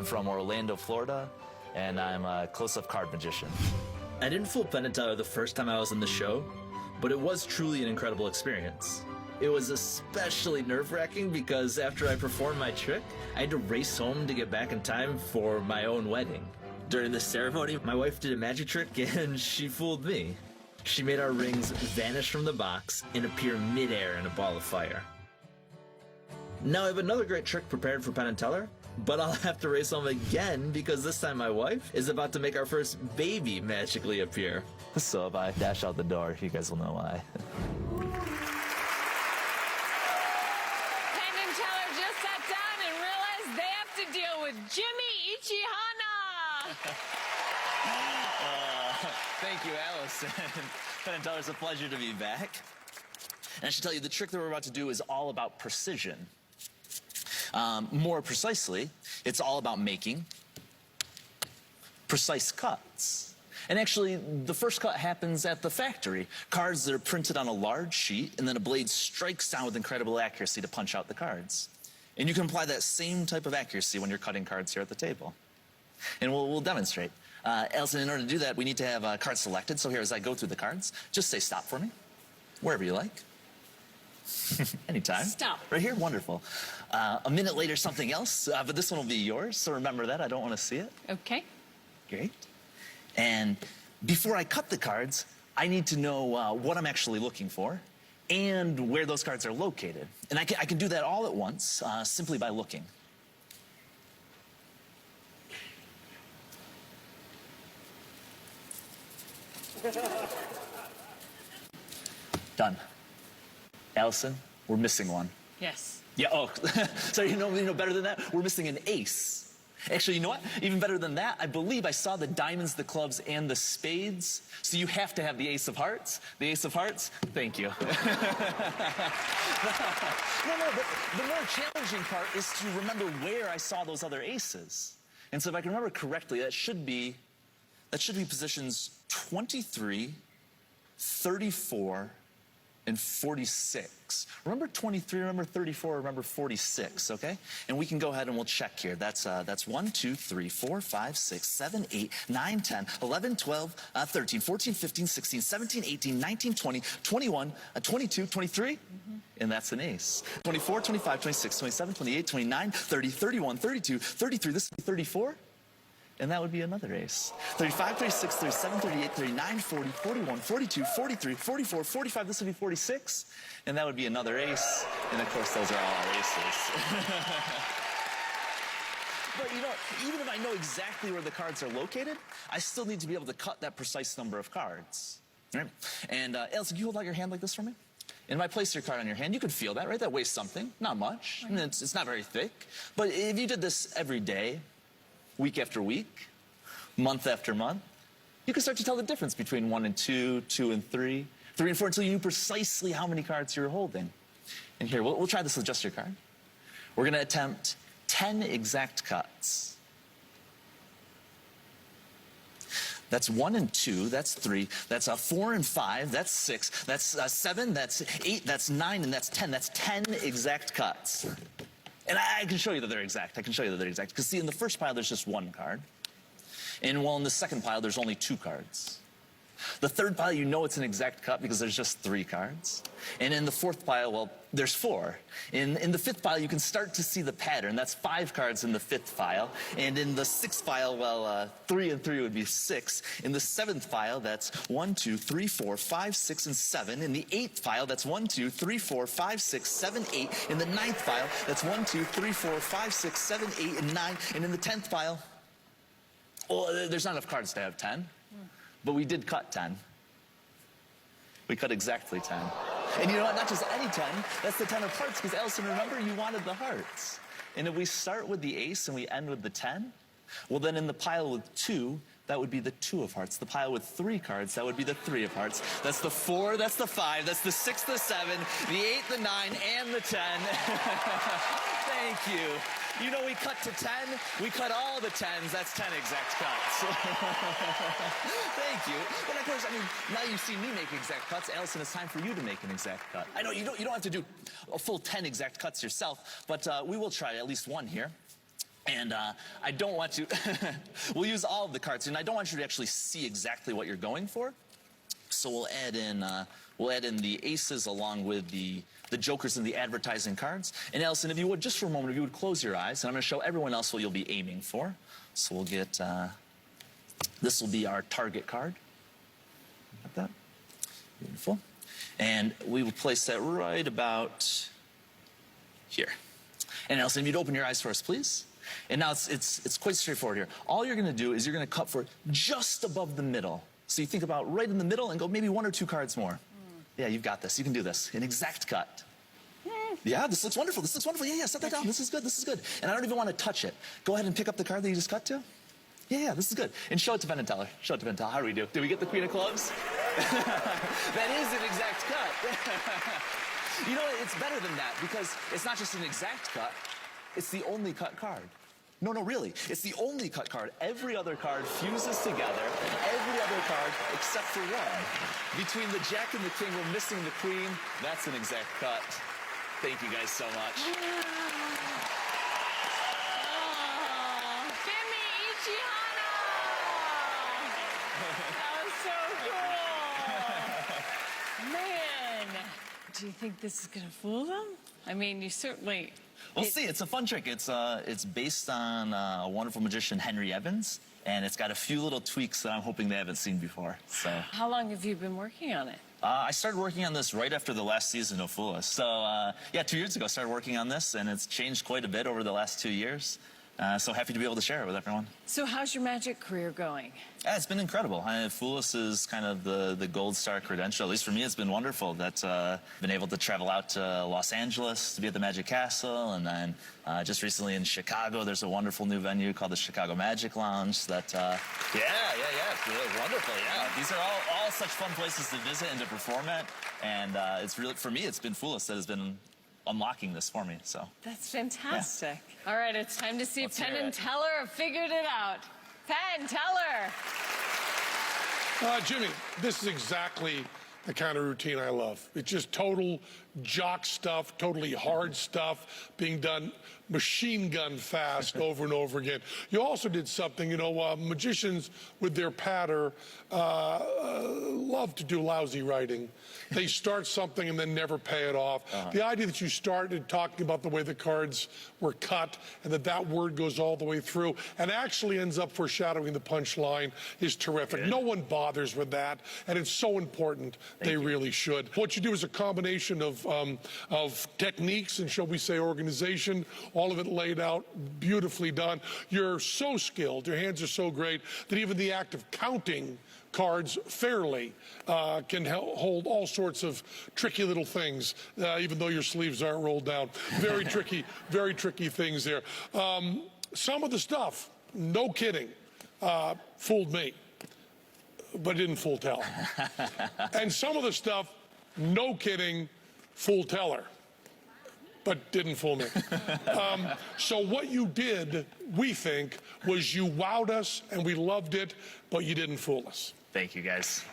I'm from Orlando, Florida, and I'm a close-up card magician. I didn't fool Penn and Teller the first time I was on the show, but it was truly an incredible experience. It was especially nerve-wracking because after I performed my trick, I had to race home to get back in time for my own wedding. During the ceremony, my wife did a magic trick and she fooled me. She made our rings vanish from the box and appear mid-air in a ball of fire. Now I have another great trick prepared for Penn and Teller, but I'll have to race home again because this time my wife is about to make our first baby magically appear. So if I dash out the door, you guys will know why. Penn and Teller just sat down and realized they have to deal with Jimmy Ichihana. Thank you, Allison. Penn and Teller, it's a pleasure to be back. And I should tell you, the trick that we're about to do is all about precision. More precisely, it's all about making precise cuts. And actually, the first cut happens at the factory. Cards that are printed on a large sheet, and then a blade strikes down with incredible accuracy to punch out the cards. And you can apply that same type of accuracy when you're cutting cards here at the table. And we'll demonstrate. Allison, in order to do that, we need to have cards selected. So here, as I go through the cards, just say stop for me, wherever you like. Anytime. Stop. Right here? Wonderful. A minute later, something else, but this one will be yours, so remember that. I don't want to see it. Okay. Great. And before I cut the cards, I need to know what I'm actually looking for and where those cards are located. And I can do that all at once, simply by looking. Done. Allison, we're missing one. Yes. Yeah, oh, so you know better than that? We're missing an ace. Actually, you know what? Even better than that, I believe I saw the diamonds, the clubs, and the spades. So you have to have the ace of hearts. The ace of hearts? Thank you. But the more challenging part is to remember where I saw those other aces. And so if I can remember correctly, that should be positions 23, 34, and 46. Remember 23, remember 34, remember 46, okay? And we can go ahead and we'll check here. That's 1, 2, 3, 4, 5, 6, 7, 8, 9, 10, 11, 12, 13, 14, 15, 16, 17, 18, 19, 20, 21, 22, 23. And that's an ace. 24, 25, 26, 27, 28, 29, 30, 31, 32, 33. This would be 34. And that would be another ace. 35, 36, 37, 38, 39, 40, 41, 42, 43, 44, 45. This would be 46. And that would be another ace. And of course, those are all our aces. But you know, even if I know exactly where the cards are located, I still need to be able to cut that precise number of cards. Right? And Elsa, can you hold out your hand like this for me? And if I place your card on your hand, you could feel that, right? That weighs something. Not much. I mean, it's not very thick. But if you did this every day, week after week, month after month, you can start to tell the difference between 1 and 2, 2 and 3, 3 and 4, until you knew precisely how many cards you were holding. And here, we'll try this with just your card. We're going to attempt 10 exact cuts. That's 1 and 2, that's 3, that's 4 and 5, that's 6, that's 7, that's 8, that's 9, and that's 10. That's 10 exact cuts. And I can show you that they're exact. I can show you that they're exact. Because see, in the first pile, there's just 1 card. And while in the second pile, there's only 2 cards. The third pile, you know it's an exact cut because there's just 3 cards. And in the fourth pile, well, there's 4. In the fifth pile, you can start to see the pattern. That's 5 cards in the fifth pile. And in the sixth pile, well, 3 and 3 would be 6. In the seventh pile, that's 1, 2, 3, 4, 5, 6, and 7. In the eighth pile, that's 1, 2, 3, 4, 5, 6, 7, 8. In the ninth pile, that's 1, 2, 3, 4, 5, 6, 7, 8, and 9. And in the 10th pile, well, there's not enough cards to have 10. But we did cut 10. We cut exactly 10. And you know what? Not just any 10. That's the 10 of hearts, because Allison, remember, you wanted the hearts. And if we start with the ace and we end with the 10, well, then in the pile with 2, that would be the 2 of hearts. The pile with 3 cards, that would be the 3 of hearts. That's the 4, that's the 5, that's the 6, the 7, the 8, the 9, and the 10. Thank you. You know, we cut to 10, we cut all the 10s, that's 10 exact cuts. Thank you. But of course, I mean, now you've seen me make exact cuts, Allison, it's time for you to make an exact cut. I know you don't have to do a full 10 exact cuts yourself, but we will try at least one here. And I don't want to, we'll use all of the cards, and I don't want you to actually see exactly what you're going for. So we'll add in the aces along with the jokers and the advertising cards. And Allison, if you would, just for a moment, if you would close your eyes, and I'm going to show everyone else what you'll be aiming for. So we'll get, this will be our target card. Like that. Beautiful. And we will place that right about here. And Allison, if you'd open your eyes for us, please. And now it's quite straightforward here. All you're going to do is you're going to cut for just above the middle. So you think about right in the middle and go maybe 1 or 2 cards more. Yeah, you've got this. You can do this. An exact cut. Yeah, this looks wonderful. This looks wonderful. Yeah, set that down. This is good. This is good. And I don't even want to touch it. Go ahead and pick up the card that you just cut to. Yeah, this is good. And show it to Penn and Teller. Show it to Penn and Teller. How do we do? Did we get the Queen of Clubs? That is an exact cut. You know, it's better than that because it's not just an exact cut. It's the only cut card. No, really. It's the only cut card. Every other card fuses together. Every other card except for one. Between the Jack and the King, we're missing the Queen. That's an exact cut. Thank you guys so much. Jimmy Ichihana! That was so cool. Man, do you think this is going to fool them? I mean, you certainly... We'll see. It's a fun trick. It's based on a wonderful magician, Henry Evans, and it's got a few little tweaks that I'm hoping they haven't seen before. So. How long have you been working on it? I started working on this right after the last season of Fool Us. So, yeah, 2 years ago I started working on this, and it's changed quite a bit over the last 2 years. So happy to be able to share it with everyone. So how's your magic career going? Yeah, it's been incredible. Fool Us is kind of the gold star credential. At least for me, it's been wonderful that I've been able to travel out to Los Angeles to be at the Magic Castle. And then just recently in Chicago, there's a wonderful new venue called the Chicago Magic Lounge that, it's really wonderful. Yeah, these are all such fun places to visit and to perform at. And it's really, for me, it's been Fool Us that has been unlocking this for me, so. That's fantastic. Yeah. All right, it's time to see if Penn and it. Teller have figured it out. Penn, Teller. Jimmy, this is exactly the kind of routine I love. It's just total jock stuff, totally hard stuff, being done machine gun fast over and over again. You also did something, magicians with their patter love to do lousy writing. They start something and then never pay it off. The idea that you started talking about the way the cards were cut and that word goes all the way through and actually ends up foreshadowing the punchline is terrific. No one bothers with that, and it's so important. They really should. What you do is a combination of techniques and, shall we say, organization, all of it laid out, beautifully done. You're so skilled, your hands are so great, that even the act of counting cards fairly can hold all sorts of tricky little things, even though your sleeves aren't rolled down. Very tricky things there. Some of the stuff, no kidding, fooled me, but it didn't fool Teller. And some of the stuff, no kidding, fooled Teller, but didn't fool me. So what you did, we think, was you wowed us and we loved it, but you didn't fool us. Thank you, guys.